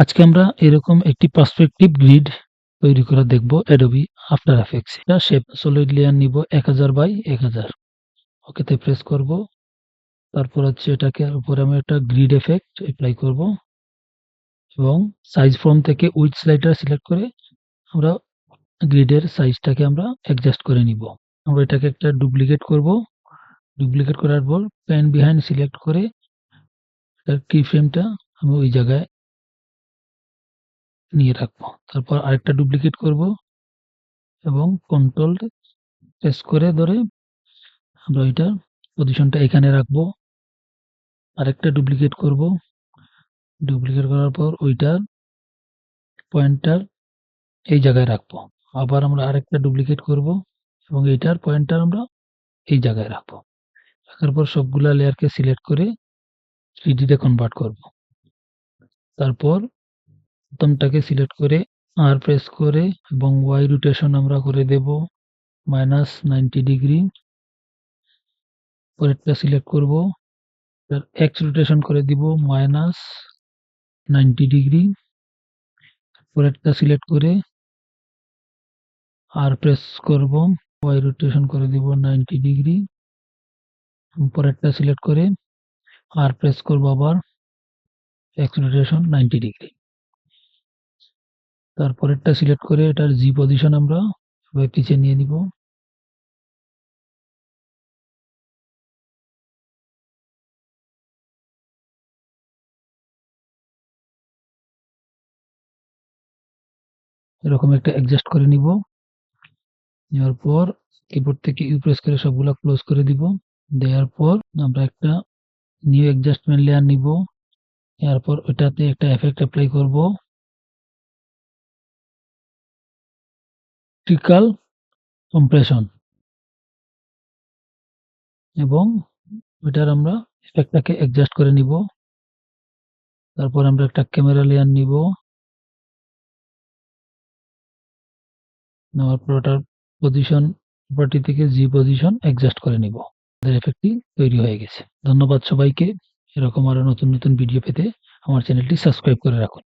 আজকে আমরা এরকম একটি পার্সপেক্টিভ গ্রিড তৈরি করে দেখব অ্যাডোবি আফটার এফেক্টস। এটা শেপ সলিড লেয়ার নিব 1000 বাই 1000। ওকেতে প্রেস করব। তারপর হচ্ছে এটাকে উপরে আমি একটা গ্রিড এফেক্ট অ্যাপ্লাই করব এবং সাইজ ফর্ম থেকে উইডথ স্লাইডার সিলেক্ট করে আমরা গ্রিডের সাইজটাকে আমরা অ্যাডজাস্ট করে নিব। আমরা এটাকে একটা ডুপ্লিকেট করব। ডুপ্লিকেট করার পর প্যান বিহাইন্ড সিলেক্ট করে এটার কি ফ্রেমটা আমি ওই জায়গায় নিয়ে রাখবো। তারপর আরেকটা ডুপ্লিকেট করব এবং কন্ট্রোল প্রেস করে ধরে আমরা ওইটার পজিশনটা এখানে রাখবো। আরেকটা ডুপ্লিকেট করব। ডুপ্লিকেট করার পর ওইটার পয়েন্টার এই জায়গায় রাখবো। আবার আমরা আরেকটা ডুপ্লিকেট করব এবং এইটার পয়েন্টার আমরা এই জায়গায় রাখবো। রাখার পর সবগুলা লেয়ারকে সিলেক্ট করে 3D তে কনভার্ট করব। তারপর প্রথমটাকে সিলেক্ট করে আর প্রেস করে এবং ওয়াই রোটেশন আমরা করে দেব -90 ডিগ্রি। পরেরটা সিলেক্ট করব, এক্স রোটেশন করে দিব -90 ডিগ্রি। পরেরটা সিলেক্ট করে আর প্রেস করব, ওয়াই রোটেশন করে দিব 90 ডিগ্রি। পরেরটা সিলেক্ট করে আর প্রেস করব আবার এক্স রোটেশন 90 ডিগ্রি। তারপরেরটা সিলেক্ট করে এটার জি পজিশন আমরা পিছিয়ে নিয়ে নিব। এরকম একটা অ্যাডজাস্ট করে নিব। নেওয়ার পর কিবোর্ড থেকে ইউ প্রেস করে সবগুলা ক্লোজ করে দিব। দেওয়ার পর আমরা একটা নিউ অ্যাডজাস্টমেন্ট লেয়ার নিব। এরপর ওটাতে একটা এফেক্ট অ্যাপ্লাই করব, ভার্টিক্যাল কম্প্রেশন, এবং ওইটার আমরা এফেক্টটাকে অ্যাডজাস্ট করে নিব। তারপর আমরা একটা ক্যামেরা লেয়ার নিব। নেওয়ার পর ওটার পজিশন প্রপার্টি থেকে জি পজিশন অ্যাডজাস্ট করে নিব। আমাদের এফেক্টটি তৈরি হয়ে গেছে। ধন্যবাদ সবাইকে। এরকম আরো নতুন নতুন ভিডিও পেতে আমার চ্যানেলটি সাবস্ক্রাইব করে রাখুন।